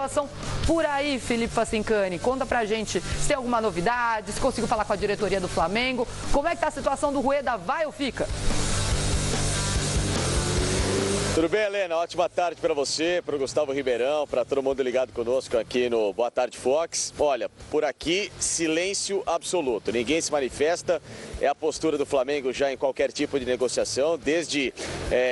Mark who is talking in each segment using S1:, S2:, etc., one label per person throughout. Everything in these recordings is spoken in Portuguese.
S1: situação por aí, Felipe Facincani? Conta pra gente se tem alguma novidade, se conseguiu falar com a diretoria do Flamengo. Como é que tá a situação do Rueda? Vai ou fica?
S2: Tudo bem, Helena? Ótima tarde para você, para o Gustavo Ribeirão, para todo mundo ligado conosco aqui no Boa Tarde Fox. Olha, por aqui, silêncio absoluto. Ninguém se manifesta. É a postura do Flamengo já em qualquer tipo de negociação. Desde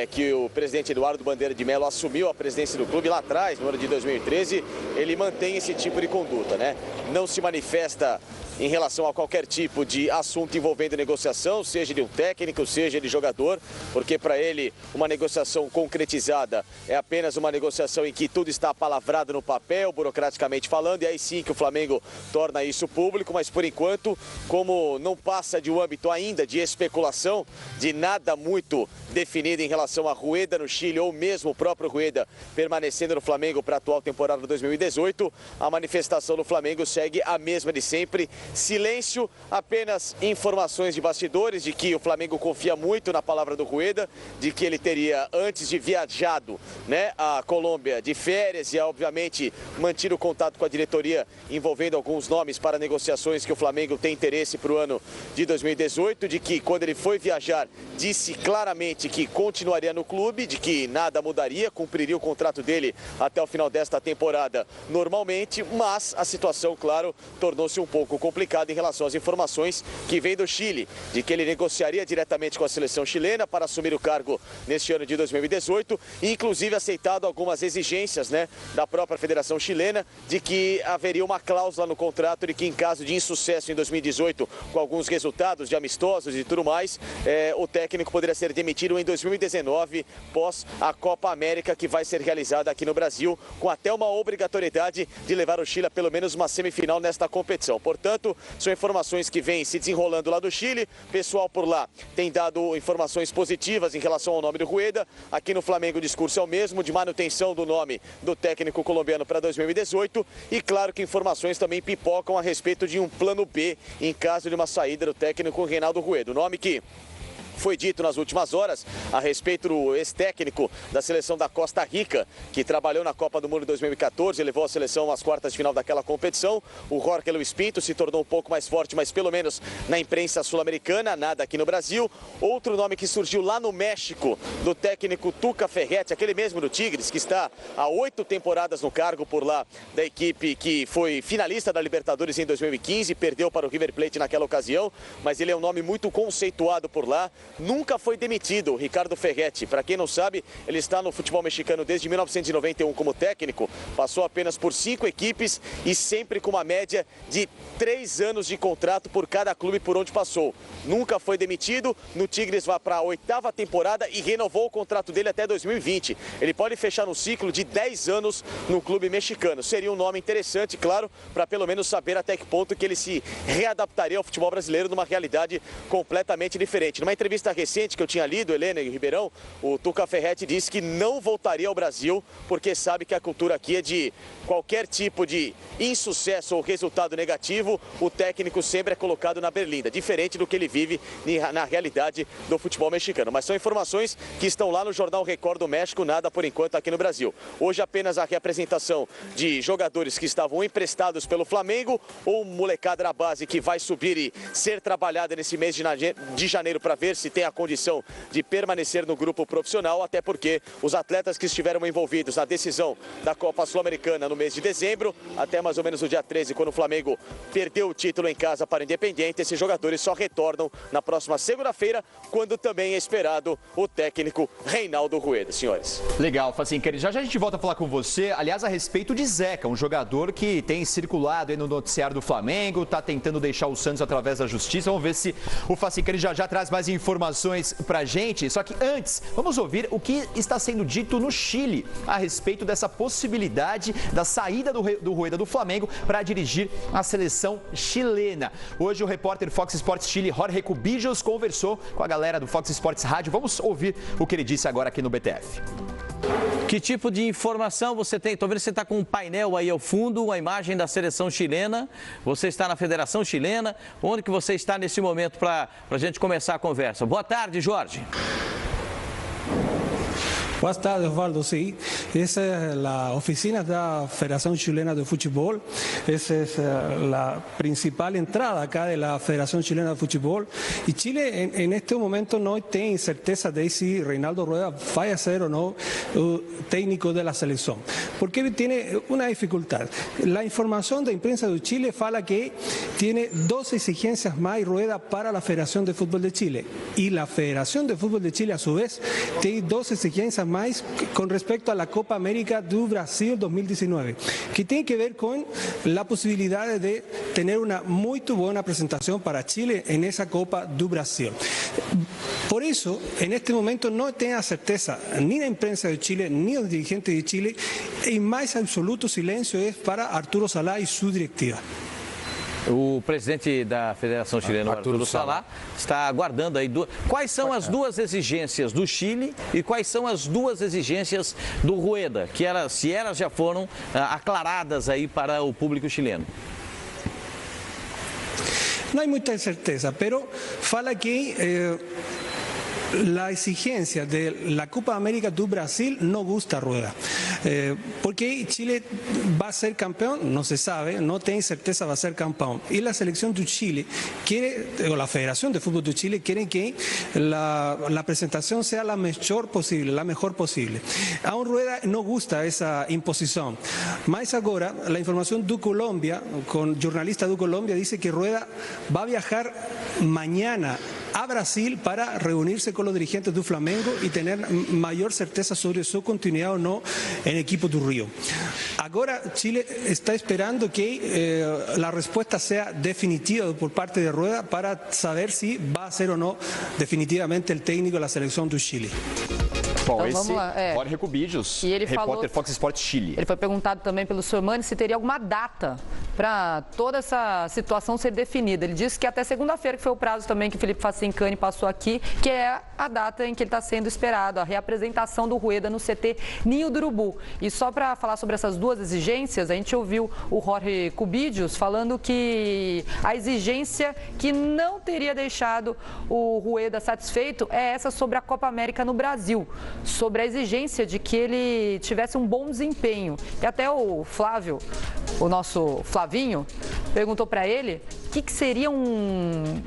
S2: que o presidente Eduardo Bandeira de Mello assumiu a presidência do clube lá atrás, no ano de 2013, ele mantém esse tipo de conduta, né? Não se manifesta em relação a qualquer tipo de assunto envolvendo negociação, seja de um técnico, seja de jogador, porque para ele uma negociação concretizada é apenas uma negociação em que tudo está palavrado no papel, burocraticamente falando, e aí sim que o Flamengo torna isso público, mas por enquanto, como não passa de um âmbito ainda de especulação, de nada muito definido em relação a Rueda no Chile ou mesmo o próprio Rueda permanecendo no Flamengo para a atual temporada 2018, a manifestação do Flamengo segue a mesma de sempre. Silêncio, apenas informações de bastidores de que o Flamengo confia muito na palavra do Rueda, de que ele teria antes de viajado, né, à Colômbia de férias e obviamente mantido contato com a diretoria envolvendo alguns nomes para negociações que o Flamengo tem interesse para o ano de 2018, de que quando ele foi viajar disse claramente que continuaria no clube, de que nada mudaria, cumpriria o contrato dele até o final desta temporada normalmente, mas a situação, claro, tornou-se um pouco complicada em relação às informações que vêm do Chile, de que ele negociaria diretamente com a seleção chilena para assumir o cargo neste ano de 2018 e inclusive aceitado algumas exigências, né, da própria Federação Chilena de que haveria uma cláusula no contrato de que em caso de insucesso em 2018 com alguns resultados de amistosos e tudo mais, o técnico poderia ser demitido em 2019 pós a Copa América que vai ser realizada aqui no Brasil, com até uma obrigatoriedade de levar o Chile a pelo menos uma semifinal nesta competição. Portanto, são informações que vêm se desenrolando lá do Chile. O pessoal por lá tem dado informações positivas em relação ao nome do Rueda. Aqui no Flamengo o discurso é o mesmo, de manutenção do nome do técnico colombiano para 2018. E claro que informações também pipocam a respeito de um plano B em caso de uma saída do técnico Reinaldo Rueda. O nome que foi dito nas últimas horas a respeito do ex-técnico da seleção da Costa Rica, que trabalhou na Copa do Mundo 2014 e levou a seleção às quartas de final daquela competição. O Jorge Luis Pinto se tornou um pouco mais forte, mas pelo menos na imprensa sul-americana, nada aqui no Brasil. Outro nome que surgiu lá no México, do técnico Tuca Ferretti, aquele mesmo do Tigres, que está há 8 temporadas no cargo por lá, da equipe que foi finalista da Libertadores em 2015, perdeu para o River Plate naquela ocasião, mas ele é um nome muito conceituado por lá. Nunca foi demitido, Ricardo Ferretti. Para quem não sabe, ele está no futebol mexicano desde 1991 como técnico, passou apenas por 5 equipes e sempre com uma média de 3 anos de contrato por cada clube por onde passou. Nunca foi demitido, no Tigres vai para a 8ª temporada e renovou o contrato dele até 2020. Ele pode fechar um ciclo de 10 anos no clube mexicano. Seria um nome interessante, claro, para pelo menos saber até que ponto que ele se readaptaria ao futebol brasileiro numa realidade completamente diferente. Numa entrevista recente que eu tinha lido, Helena e Ribeirão, o Tuca Ferretti disse que não voltaria ao Brasil porque sabe que a cultura aqui é de qualquer tipo de insucesso ou resultado negativo, o técnico sempre é colocado na berlinda, diferente do que ele vive na realidade do futebol mexicano. Mas são informações que estão lá no Jornal Record do México, nada por enquanto aqui no Brasil. Hoje apenas a reapresentação de jogadores que estavam emprestados pelo Flamengo ou molecada da base que vai subir e ser trabalhada nesse mês de janeiro para ver se tem a condição de permanecer no grupo profissional, até porque os atletas que estiveram envolvidos na decisão da Copa Sul-Americana no mês de dezembro, até mais ou menos o dia 13, quando o Flamengo perdeu o título em casa para o Independiente, esses jogadores só retornam na próxima segunda-feira, quando também é esperado o técnico Reinaldo Rueda, senhores.
S3: Legal, Facincani. Já a gente volta a falar com você, aliás, a respeito de Zeca, um jogador que tem circulado aí no noticiário do Flamengo, está tentando deixar o Santos através da justiça. Vamos ver se o Facincani já traz mais informações pra gente. Só que antes, vamos ouvir o que está sendo dito no Chile a respeito dessa possibilidade da saída do Rueda do Flamengo para dirigir a seleção chilena. Hoje o repórter Fox Sports Chile, Jorge Cubijos, conversou com a galera do Fox Sports Rádio. Vamos ouvir o que ele disse agora aqui no BTF.
S4: Que tipo de informação você tem? Estou vendo que você está com um painel aí ao fundo, a imagem da seleção chilena. Você está na Federação Chilena. Onde que você está nesse momento para a gente começar a conversa? Boa tarde, Jorge.
S5: Buenas tardes, Osvaldo. Sí, esa es la oficina de la Federación Chilena de Fútbol. Esa es la principal entrada acá de la Federación Chilena de Fútbol. Y Chile en este momento no tiene certeza de si Reinaldo Rueda va a ser o no técnico de la selección. Porque tiene una dificultad. La información de prensa de Chile fala que tiene 2 exigencias más Rueda para la Federación de Fútbol de Chile. Y la Federación de Fútbol de Chile, a su vez, tiene 2 exigencias más con respecto a la Copa América do Brasil 2019, que tiene que ver con la posibilidad de tener una muy buena presentación para Chile en esa Copa do Brasil. Por eso, en este momento no tenga certeza ni la prensa de Chile, ni los dirigentes de Chile, y más absoluto silencio es para Arturo Salá y su directiva.
S4: O presidente da Federação Chilena, Arturo Salá, está aguardando aí quais são as 2 exigências do Chile e quais são as 2 exigências do Rueda, que se elas já foram aclaradas aí para o público chileno.
S5: No hay mucha certeza, pero fala que la exigencia de la Copa América do Brasil no gusta a Rueda. Porque Chile va a ser campeón, no se sabe, no tiene certeza va a ser campeón. Y la selección de Chile quiere, o la Federación de Fútbol de Chile quiere que la presentación sea la mejor posible. A un Rueda no gusta esa imposición. Más ahora, la información de Colombia, con jornalista de Colombia, dice que Rueda va a viajar mañana a Brasil para reunirse con los dirigentes del Flamengo y tener mayor certeza sobre su continuidad o no en el equipo do Río. Ahora Chile está esperando que la respuesta sea definitiva por parte de Rueda para saber si va a ser o no definitivamente el técnico de la selección do Chile.
S3: Bom,
S1: então,
S3: esse
S1: é
S3: Jorge Cubidius,
S1: e ele
S3: repórter
S1: falou,
S3: Fox Sports Chile.
S1: Ele foi perguntado também pelo Sormani se teria alguma data para toda essa situação ser definida. Ele disse que até segunda-feira, que foi o prazo também que o Felipe Facincani passou aqui, que é a data em que ele está sendo esperado, a reapresentação do Rueda no CT Ninho do Urubu. E só para falar sobre essas 2 exigências, a gente ouviu o Jorge Cubidius falando que a exigência que não teria deixado o Rueda satisfeito é essa sobre a Copa América no Brasil, sobre a exigência de que ele tivesse um bom desempenho. E até o Flávio, o nosso Flavinho, perguntou para ele o que seria um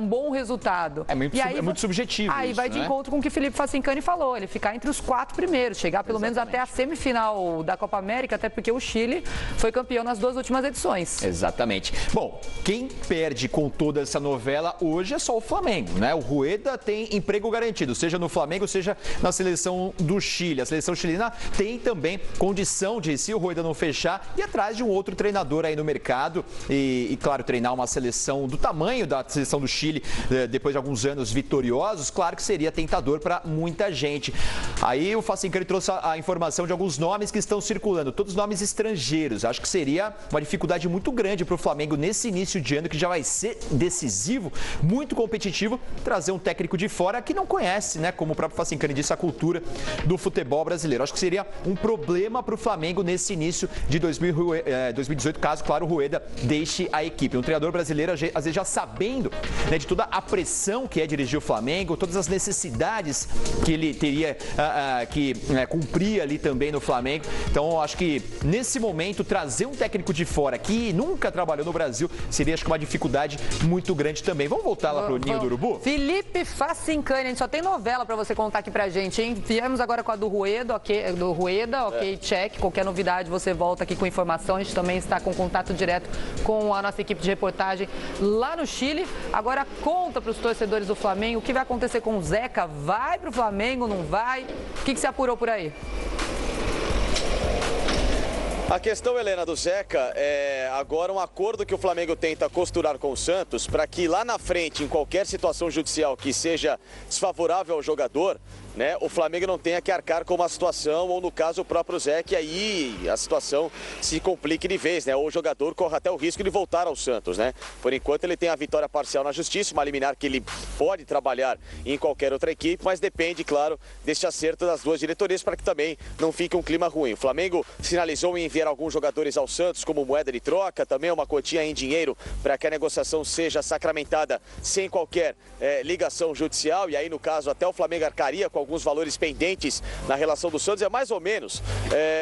S1: bom resultado.
S3: É muito subjetivo.
S1: Aí
S3: isso,
S1: vai de encontro com o que o Felipe Facincani falou, ele ficar entre os 4 primeiros, chegar pelo menos até a semifinal da Copa América, até porque o Chile foi campeão nas 2 últimas edições.
S3: Exatamente. Bom, quem perde com toda essa novela hoje é só o Flamengo, né? O Rueda tem emprego garantido, seja no Flamengo, seja na seleção do Chile. A seleção chilena tem também condição de, se o Rueda não fechar, ir atrás de um outro treinador aí no mercado e claro, treinar uma seleção do tamanho da seleção do Chile, depois de alguns anos vitoriosos, claro que seria tentador para muita gente. Aí o Facincani trouxe a informação de alguns nomes que estão circulando, todos nomes estrangeiros. Acho que seria uma dificuldade muito grande para o Flamengo nesse início de ano, que já vai ser decisivo, muito competitivo, trazer um técnico de fora que não conhece, né, como o próprio Facincani disse, a cultura do futebol brasileiro. Acho que seria um problema para o Flamengo nesse início de 2018, caso, claro, o Rueda deixe a equipe. Um treinador brasileiro, às vezes, já sabendo, né, de toda a pressão que é dirigir o Flamengo, todas as necessidades que ele teria que cumprir ali também no Flamengo. Então, acho que nesse momento, trazer um técnico de fora que nunca trabalhou no Brasil seria, acho que, uma dificuldade muito grande também. Vamos voltar lá pro Ninho do Urubu?
S1: Felipe Facincani, a gente só tem novela para você contar aqui pra gente, hein? Viemos agora com a do Rueda, ok, check. Qualquer novidade, você volta aqui com informação. A gente também está com contato direto com a nossa equipe de reportagem lá no Chile. Agora conta para os torcedores do Flamengo o que vai acontecer com o Zeca. Vai pro Flamengo, não vai? O que se apurou por aí?
S2: A questão, Helena, do Zeca é agora um acordo que o Flamengo tenta costurar com o Santos para que lá na frente, em qualquer situação judicial que seja desfavorável ao jogador, né, o Flamengo não tenha que arcar com uma situação, ou no caso o próprio Zeca, e aí a situação se complique de vez, né, ou o jogador corre até o risco de voltar ao Santos, né. Por enquanto ele tem a vitória parcial na justiça, uma liminar que ele pode trabalhar em qualquer outra equipe, mas depende, claro, deste acerto das 2 diretorias para que também não fique um clima ruim. O Flamengo sinalizou em enviar alguns jogadores ao Santos como moeda de troca, também uma quantia em dinheiro para que a negociação seja sacramentada sem qualquer ligação judicial, e aí no caso até o Flamengo arcaria com alguns valores pendentes na relação do Santos. É mais ou menos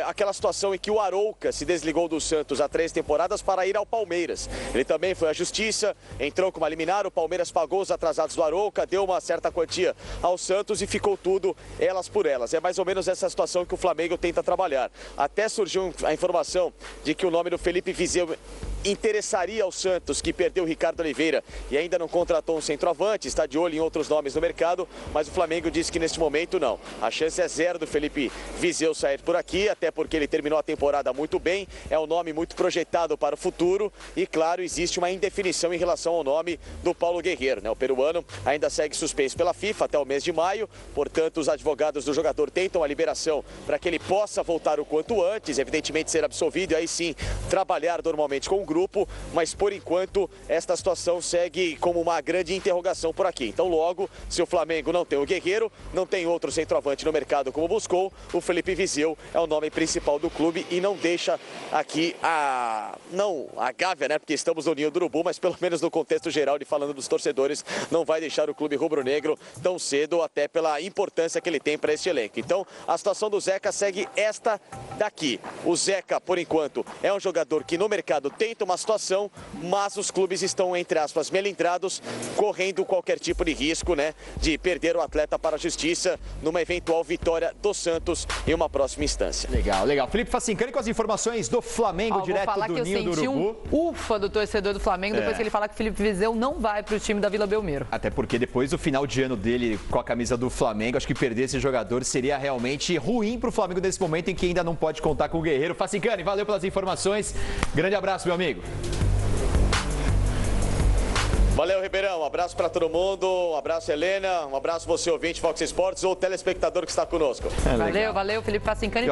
S2: aquela situação em que o Arouca se desligou do Santos há 3 temporadas para ir ao Palmeiras. Ele também foi à Justiça, entrou com uma liminar, o Palmeiras pagou os atrasados do Arouca, deu uma certa quantia ao Santos e ficou tudo elas por elas. É mais ou menos essa situação que o Flamengo tenta trabalhar. Até surgiu a informação de que o nome do Felipe Vizeu interessaria ao Santos, que perdeu o Ricardo Oliveira e ainda não contratou um centroavante, está de olho em outros nomes no mercado, mas o Flamengo disse que neste momento não. A chance é 0 do Felipe Vizeu sair por aqui, até porque ele terminou a temporada muito bem, é um nome muito projetado para o futuro e, claro, existe uma indefinição em relação ao nome do Paulo Guerreiro, né? O peruano ainda segue suspenso pela FIFA até o mês de maio, portanto, os advogados do jogador tentam a liberação para que ele possa voltar o quanto antes, evidentemente ser absolvido e aí sim trabalhar normalmente com o grupo, mas por enquanto esta situação segue como uma grande interrogação por aqui. Então logo, se o Flamengo não tem o Guerreiro, não tem outro centroavante no mercado como buscou, o Felipe Vizeu é o nome principal do clube e não deixa aqui a Gávea, né? Porque estamos no Ninho do Urubu, mas pelo menos no contexto geral de falando dos torcedores, não vai deixar o clube rubro-negro tão cedo, até pela importância que ele tem para este elenco. Então a situação do Zeca segue esta daqui. O Zeca, por enquanto, é um jogador que no mercado tenta uma situação, mas os clubes estão, entre aspas, melindrados, correndo qualquer tipo de risco, né, de perder o atleta para a justiça numa eventual vitória do Santos em uma próxima instância.
S3: Legal, legal. Felipe Facincani com as informações do Flamengo, direto do Ninho do Urubu.
S1: Um ufa do torcedor do Flamengo depois que ele fala que o Felipe Vizeu não vai para o time da Vila Belmiro.
S3: Até porque depois do final de ano dele com a camisa do Flamengo, acho que perder esse jogador seria realmente ruim para o Flamengo nesse momento em que ainda não pode contar com o Guerreiro. Facincani, valeu pelas informações. Grande abraço, meu amigo.
S2: Valeu, Ribeirão. Um abraço para todo mundo. Um abraço, Helena. Um abraço você, ouvinte Fox Sports ou telespectador que está conosco.
S1: Valeu, Felipe Facincani.